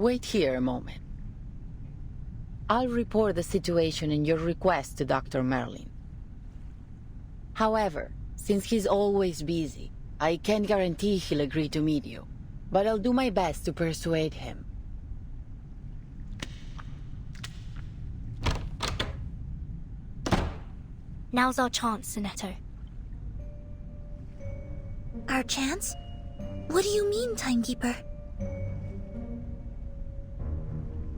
Wait here a moment. I'll report the situation and your request to Dr. Merlin. However, since he's always busy, I can't guarantee he'll agree to meet you, but I'll do my best to persuade him. Now's our chance, Sinetto. Our chance? What do you mean, Timekeeper?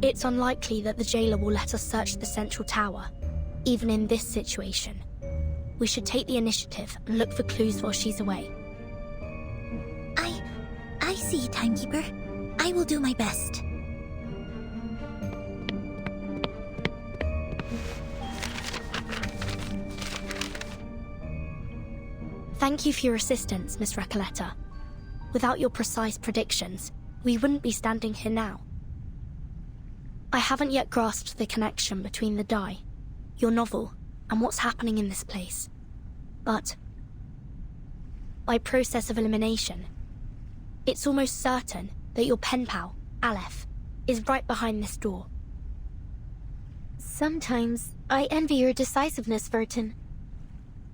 It's unlikely that the jailer will let us search the central tower, even in this situation. We should take the initiative and look for clues while she's away. I see, Timekeeper. I will do my best. Thank you for your assistance, Miss Recoleta. Without your precise predictions, we wouldn't be standing here now. I haven't yet grasped the connection between the die, your novel, and what's happening in this place. But by process of elimination, it's almost certain that your pen pal, Aleph, is right behind this door. Sometimes I envy your decisiveness, Vertin.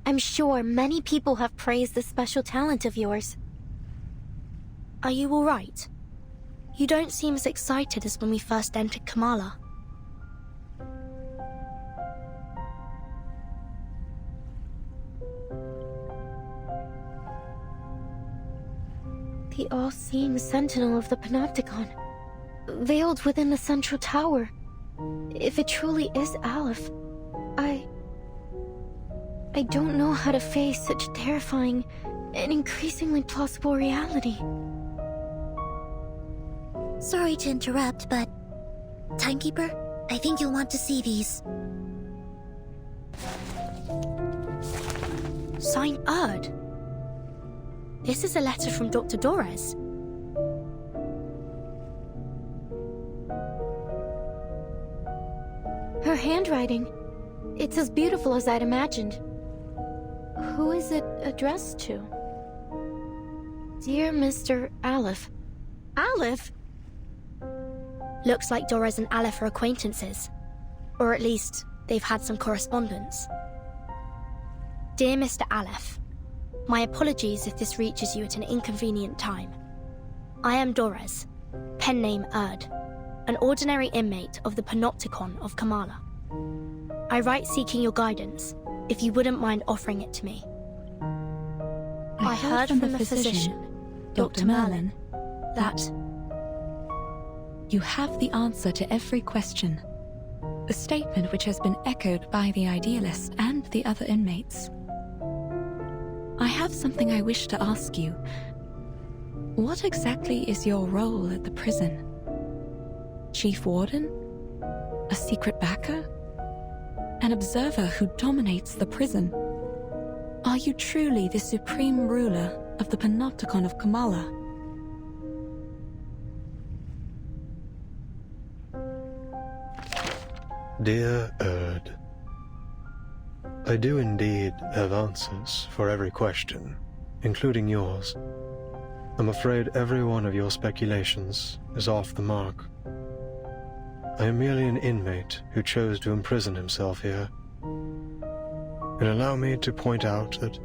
I'm sure many people have praised this special talent of yours. Are you all right? You don't seem as excited as when we first entered Kamala. The all-seeing sentinel of the Panopticon, veiled within the central tower. If it truly is Aleph, I don't know how to face such terrifying and increasingly plausible reality. Sorry to interrupt, but... Timekeeper, I think you'll want to see these. Signed Erd. This is a letter from Dr. Dorez. Her handwriting, it's as beautiful as I'd imagined. Who is it addressed to? Dear Mr. Aleph. Aleph? Looks like Dorez and Aleph are acquaintances. Or at least, they've had some correspondence. Dear Mr. Aleph, my apologies if this reaches you at an inconvenient time. I am Dorez, pen name Erd, an ordinary inmate of the Panopticon of Kamala. I write seeking your guidance, if you wouldn't mind offering it to me. I heard from the physician, Dr. Merlin, that... You have the answer to every question. A statement which has been echoed by the idealist and the other inmates. I have something I wish to ask you. What exactly is your role at the prison? Chief Warden? A secret backer? An observer who dominates the prison? Are you truly the supreme ruler of the Panopticon of Kamala? Dear Erd, I do indeed have answers for every question, including yours. I'm afraid every one of your speculations is off the mark. I am merely an inmate who chose to imprison himself here. And allow me to point out that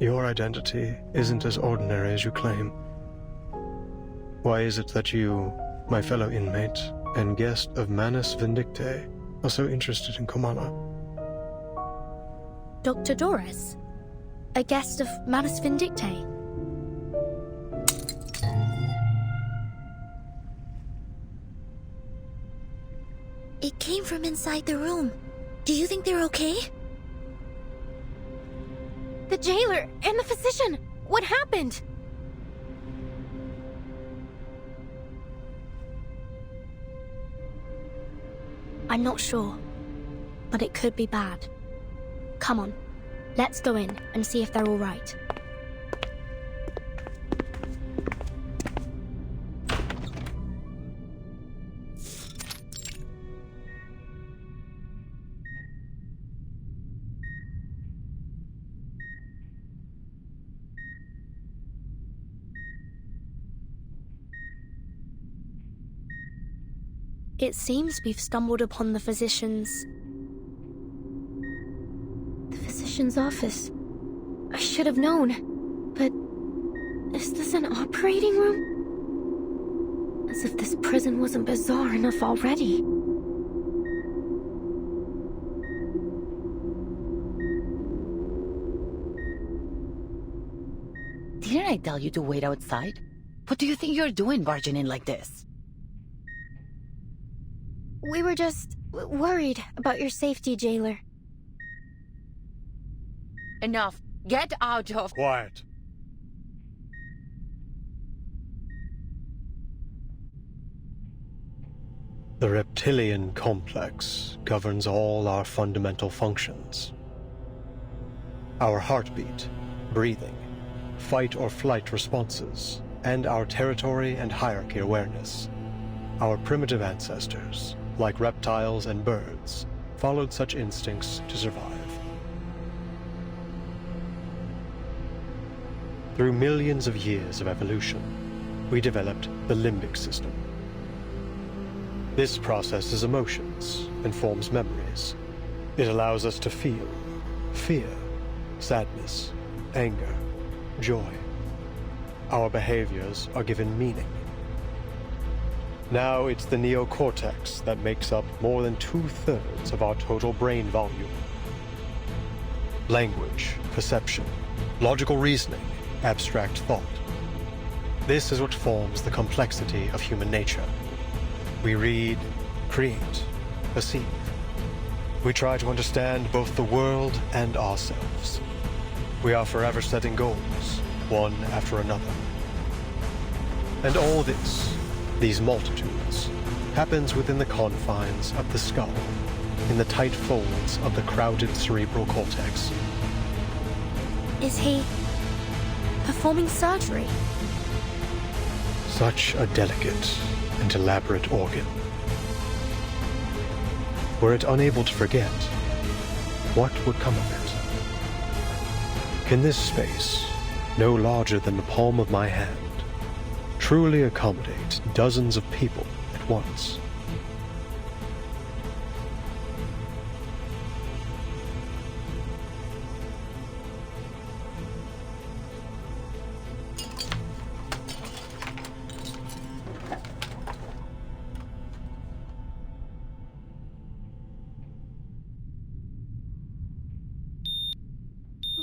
your identity isn't as ordinary as you claim. Why is it that you, my fellow inmate and guest of Manus Vindictae, are so interested in Kamala? Dr. Dorez, a guest of Manus Vindictae. It came from inside the room. Do you think they're okay? The jailer and the physician! What happened? I'm not sure, but it could be bad. Come on, let's go in and see if they're all right. It seems we've stumbled upon the physician's... The physician's office. I should have known. But is this an operating room? As if this prison wasn't bizarre enough already. Didn't I tell you to wait outside? What do you think you're doing barging in like this? We were just worried about your safety, jailer. Enough. Get out of... Quiet. The reptilian complex governs all our fundamental functions. Our heartbeat, breathing, fight or flight responses, and our territory and hierarchy awareness. Our primitive ancestors, like reptiles and birds, followed such instincts to survive. Through millions of years of evolution, we developed the limbic system. This processes emotions and forms memories. It allows us to feel fear, sadness, anger, joy. Our behaviors are given meaning. Now it's the neocortex that makes up more than 2/3 of our total brain volume. Language, perception, logical reasoning, abstract thought. This is what forms the complexity of human nature. We read, create, perceive. We try to understand both the world and ourselves. We are forever setting goals, one after another. And all this, these multitudes, happens within the confines of the skull, in the tight folds of the crowded cerebral cortex. Is he... performing surgery? Such a delicate and elaborate organ. Were it unable to forget, what would come of it? Can this space, no larger than the palm of my hand, truly accommodate dozens of people at once?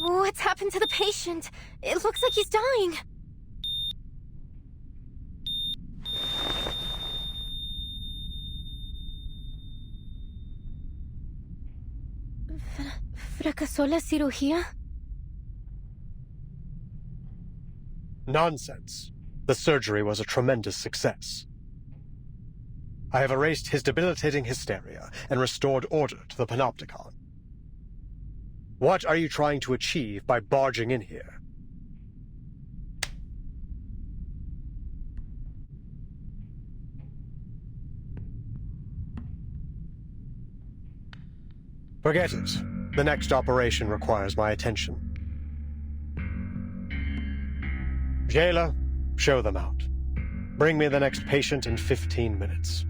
What's happened to the patient? It looks like he's dying. ¿Fracasó la cirugía? Nonsense. The surgery was a tremendous success. I have erased his debilitating hysteria and restored order to the Panopticon. What are you trying to achieve by barging in here? Forget it. The next operation requires my attention. Jailer, show them out. Bring me the next patient in 15 minutes.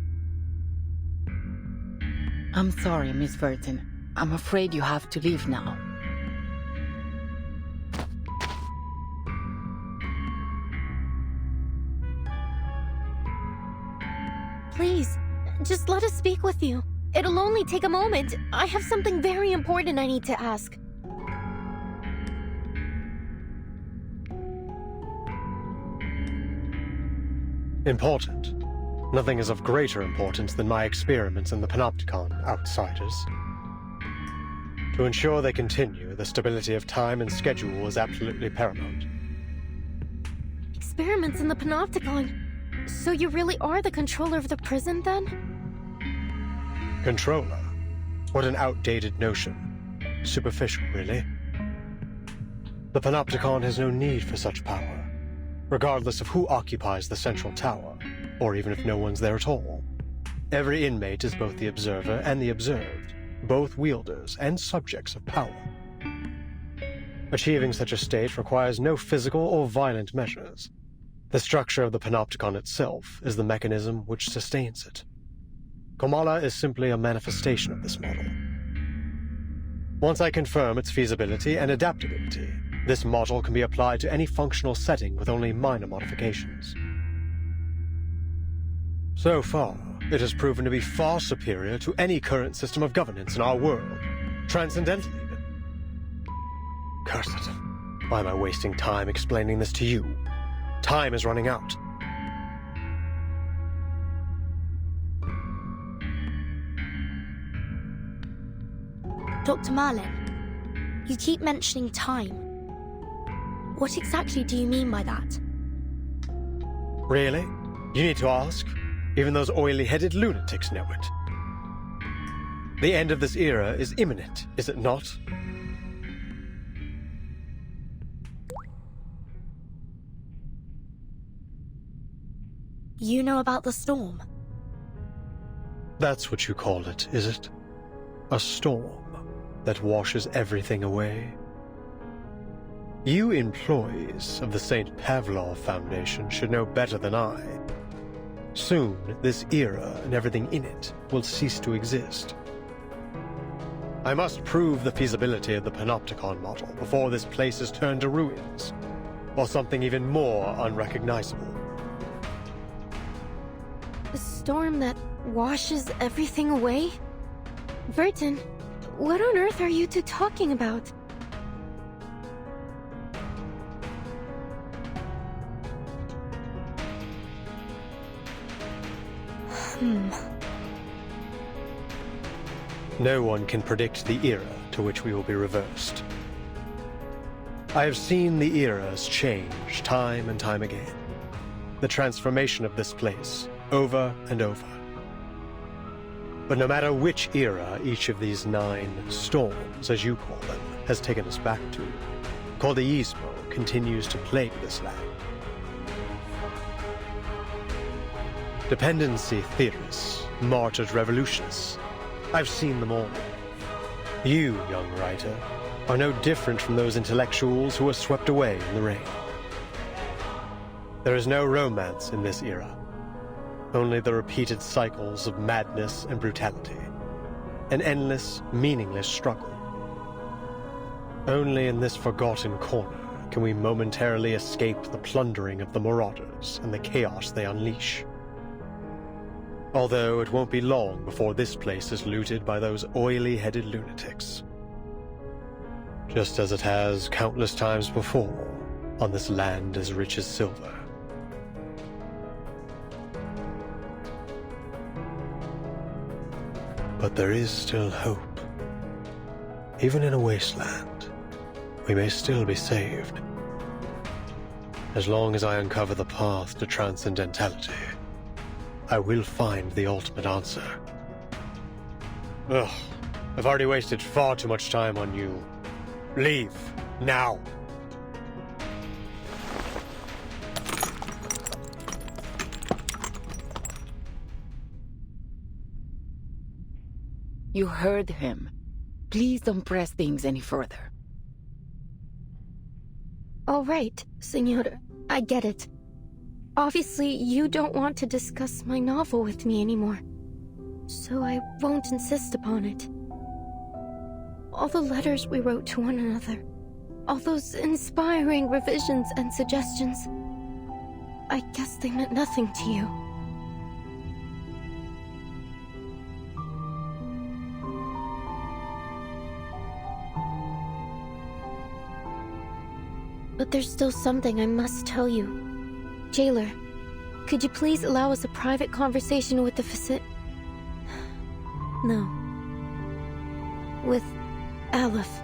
I'm sorry, Miss Burton. I'm afraid you have to leave now. Please, just let us speak with you. It'll only take a moment. I have something very important I need to ask. Important? Nothing is of greater importance than my experiments in the Panopticon, outsiders. To ensure they continue, the stability of time and schedule is absolutely paramount. Experiments in the Panopticon. So you really are the controller of the prison, then? Controller? What an outdated notion. Superficial, really. The Panopticon has no need for such power, regardless of who occupies the central tower, or even if no one's there at all. Every inmate is both the observer and the observed, both wielders and subjects of power. Achieving such a state requires no physical or violent measures. The structure of the Panopticon itself is the mechanism which sustains it. Kamala is simply a manifestation of this model. Once I confirm its feasibility and adaptability, this model can be applied to any functional setting with only minor modifications. So far, it has proven to be far superior to any current system of governance in our world, transcendental even. Curse it. Why am I wasting time explaining this to you? Time is running out. Dr. Merlin, you keep mentioning time. What exactly do you mean by that? Really? You need to ask? Even those oily-headed lunatics know it. The end of this era is imminent, is it not? You know about the storm? That's what you call it, is it? A storm that washes everything away? You employees of the St. Pavlov Foundation should know better than I. Soon, this era and everything in it will cease to exist. I must prove the feasibility of the Panopticon model before this place is turned to ruins, or something even more unrecognizable. A storm that washes everything away? Verton, what on earth are you two talking about? No one can predict the era to which we will be reversed. I have seen the eras change time and time again. The transformation of this place, over and over. But no matter which era each of these 9 storms, as you call them, has taken us back to, Cordeismo continues to plague this land. Dependency theorists, martyred revolutionists, I've seen them all. You, young writer, are no different from those intellectuals who were swept away in the rain. There is no romance in this era, only the repeated cycles of madness and brutality, an endless, meaningless struggle. Only in this forgotten corner can we momentarily escape the plundering of the marauders and the chaos they unleash. Although it won't be long before this place is looted by those oily-headed lunatics. Just as it has countless times before on this land as rich as silver. But there is still hope. Even in a wasteland, we may still be saved. As long as I uncover the path to transcendentality, I will find the ultimate answer. Ugh, I've already wasted far too much time on you. Leave, now. You heard him. Please don't press things any further. All right, Senora, I get it. Obviously, you don't want to discuss my novel with me anymore, so I won't insist upon it. All the letters we wrote to one another, all those inspiring revisions and suggestions, I guess they meant nothing to you. But there's still something I must tell you. Jailer, could you please allow us a private conversation with the No. With Aleph.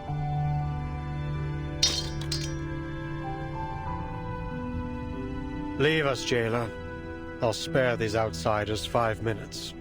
Leave us, jailer. I'll spare these outsiders 5 minutes.